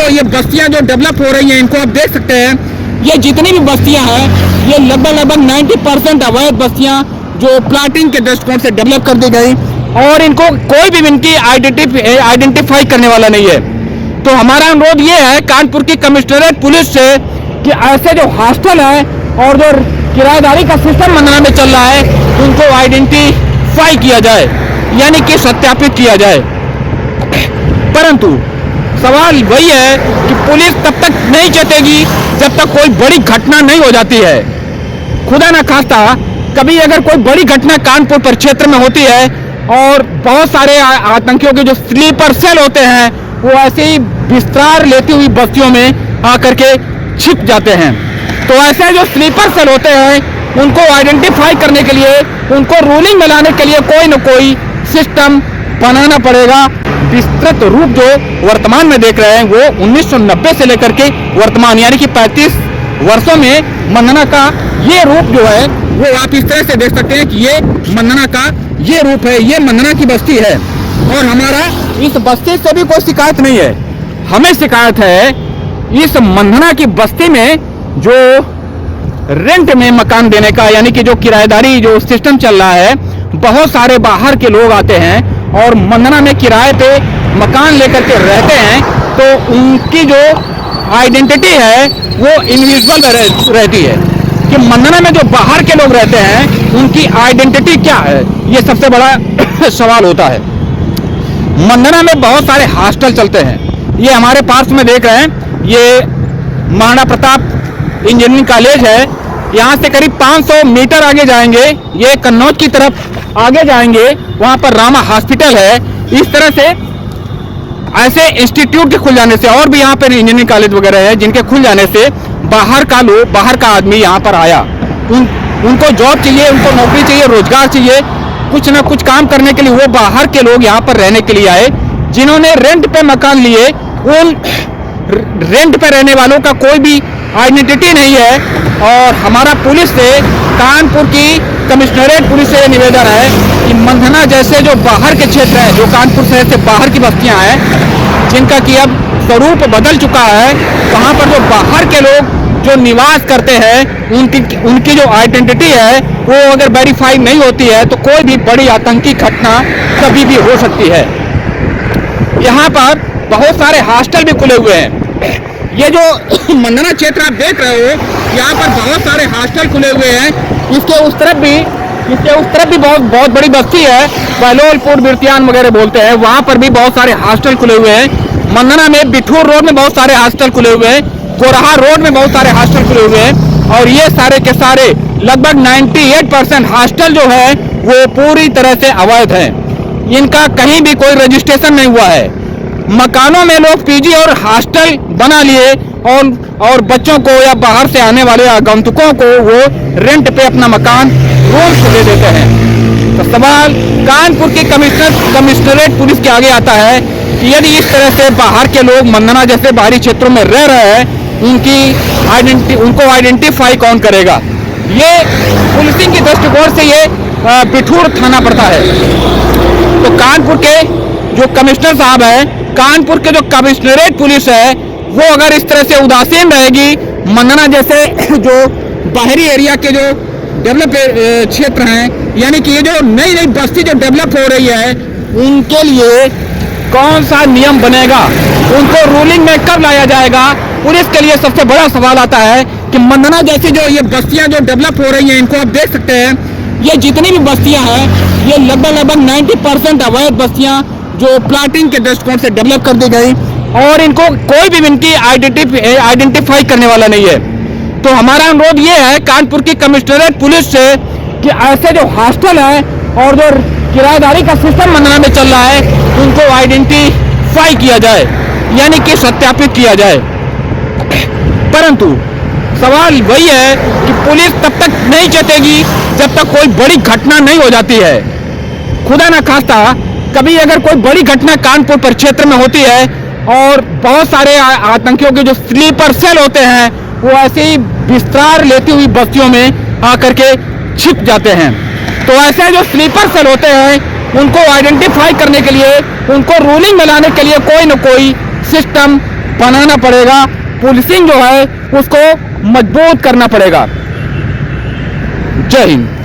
जो ये बस्तियां जो डेवलप हो रही हैं, इनको आप देख सकते हैं, ये जितनी भी बस्तियां हैं ये लगभग 90% अवैध बस्तियां जो प्लाटिंग के दृष्टिकोण से डेवलप कर दी गई और इनको कोई भी इनकी आइडेंटिफाई करने वाला नहीं है। तो हमारा अनुरोध ये है कानपुर की कमिश्नरेट पुलिस से कि ऐसे जो हॉस्टल है और जो किराएदारी का सिस्टम मंदना में चल रहा है उनको आइडेंटिफाई किया जाए, यानी कि सत्यापित किया जाए। परंतु सवाल वही है कि पुलिस तब तक नहीं चेतेगी जब तक कोई बड़ी घटना नहीं हो जाती है। खुदा न खास्ता कभी अगर कोई बड़ी घटना कानपुर परिक्षेत्र में होती है और बहुत सारे आतंकियों के जो स्लीपर सेल होते हैं वो ऐसे ही विस्तार लेती हुई बस्तियों में आकर के छिप जाते हैं, तो ऐसे जो स्लीपर सेल होते हैं उनको आइडेंटिफाई करने के लिए, उनको रूलिंग में लाने के लिए कोई न कोई सिस्टम बनाना पड़ेगा। विस्तृत रूप जो वर्तमान में देख रहे हैं वो 1990 से लेकर के वर्तमान यानी कि 35 वर्षों में मंदना का ये रूप जो है वो आप इस तरह से देख सकते हैं कि ये मंदना का ये रूप है, ये मंदना की बस्ती है। और हमारा इस बस्ती से भी कोई शिकायत नहीं है, हमें शिकायत है इस मंदना की बस्ती में जो रेंट में मकान देने का, यानी कि जो किराएदारी जो सिस्टम चल रहा है, बहुत सारे बाहर के लोग आते हैं और मंदना में किराए पे मकान लेकर के रहते हैं, तो उनकी जो आइडेंटिटी है वो इनविजिबल रहती है कि मंदना में जो बाहर के लोग रहते हैं उनकी आइडेंटिटी क्या है, ये सबसे बड़ा सवाल होता है। मंदना में बहुत सारे हॉस्टल चलते हैं, ये हमारे पास में देख रहे हैं, ये महाराणा प्रताप इंजीनियरिंग कॉलेज है, यहाँ से करीब 500 मीटर आगे जाएंगे, ये कन्नौज की तरफ आगे जाएंगे, वहाँ पर रामा हॉस्पिटल है। इस तरह से ऐसे इंस्टीट्यूट के खुल जाने से और भी यहाँ पर इंजीनियरिंग कॉलेज वगैरह है जिनके खुल जाने से बाहर का आदमी यहाँ पर आया, उनको जॉब चाहिए, उनको नौकरी चाहिए, रोजगार चाहिए, कुछ ना कुछ काम करने के लिए वो बाहर के लोग यहाँ पर रहने के लिए आए। जिन्होंने रेंट पे मकान लिए उन रेंट पे रहने वालों का कोई भी आइडेंटिटी नहीं है। और हमारा पुलिस से, कानपुर की कमिश्नरेट पुलिस से निवेदन है कि मंदना जैसे जो बाहर के क्षेत्र हैं, जो कानपुर शहर से बाहर की बस्तियां हैं जिनका कि अब स्वरूप बदल चुका है, वहाँ पर जो बाहर के लोग जो निवास करते हैं उनकी जो आइडेंटिटी है वो अगर वेरीफाई नहीं होती है तो कोई भी बड़ी आतंकी घटना कभी भी हो सकती है। यहाँ पर बहुत सारे हॉस्टल भी खुले हुए हैं। ये जो मंदना क्षेत्र आप देख रहे हो, यहाँ पर बहुत सारे हॉस्टल खुले हुए हैं। इसके उस तरफ भी बहुत बड़ी बस्ती है, बहलोलपुर बिरतियान वगैरह बोलते हैं, वहाँ पर भी बहुत सारे हॉस्टल खुले हुए हैं। मंदना में बिठूर रोड में बहुत सारे हॉस्टल खुले हुए हैं, कोरहा रोड में बहुत सारे हॉस्टल खुले हुए हैं। और ये सारे के सारे लगभग 98% हॉस्टल जो है वो पूरी तरह से अवैध है, इनका कहीं भी कोई रजिस्ट्रेशन नहीं हुआ है। मकानों में लोग पीजी और हॉस्टल बना लिए और बच्चों को या बाहर से आने वाले आगंतुकों को वो रेंट पे अपना मकान रोज दे देते हैं। तो सवाल कानपुर की कमिश्नरेट पुलिस के आगे आता है कि यदि इस तरह से बाहर के लोग मंदना जैसे बाहरी क्षेत्रों में रह रहे हैं, उनको आइडेंटिफाई कौन करेगा? ये पुलिसिंग की दृष्टिकोण से ये बिठूर थाना पड़ता है। तो कानपुर के जो कमिश्नर साहब हैं, कानपुर के जो कमिश्नरेट पुलिस है, वो अगर इस तरह से उदासीन रहेगी, मंदना जैसे जो बाहरी एरिया के जो डेवलप क्षेत्र हैं, यानी कि ये जो नई बस्ती जो डेवलप हो रही है, उनके लिए कौन सा नियम बनेगा, उनको रूलिंग में कब लाया जाएगा? पुलिस के लिए सबसे बड़ा सवाल आता है कि मंदना जैसी जो ये बस्तियां जो डेवलप हो रही हैं, इनको आप देख सकते हैं, ये जितनी भी बस्तियां हैं ये लगभग 90% अवैध बस्तियां जो प्लाटिंग के दृष्टिकोण से डेवलप कर दी गई और इनको कोई भी इनकी आइडेंटिफाई करने वाला नहीं है। तो हमारा अनुरोध ये है कानपुर की कमिश्नरेट पुलिस से कि ऐसे जो हॉस्टल है और जो किराएदारी का सिस्टम मंदना में चल रहा है उनको आइडेंटिफाई किया जाए, यानी कि सत्यापित किया जाए। परंतु सवाल वही है कि पुलिस तब तक नहीं चेतेगी जब तक कोई बड़ी घटना नहीं हो जाती है। खुदा न खास्ता कभी अगर कोई बड़ी घटना कानपुर परिक्षेत्र में होती है और बहुत सारे आतंकियों के जो स्लीपर सेल होते हैं वो ऐसे ही विस्तार लेती हुई बस्तियों में आकर के छिप जाते हैं, तो ऐसे जो स्लीपर सेल होते हैं उनको आइडेंटिफाई करने के लिए, उनको रूलिंग में लाने के लिए कोई न कोई सिस्टम बनाना पड़ेगा, पुलिसिंग जो है उसको मजबूत करना पड़ेगा। जय हिंद।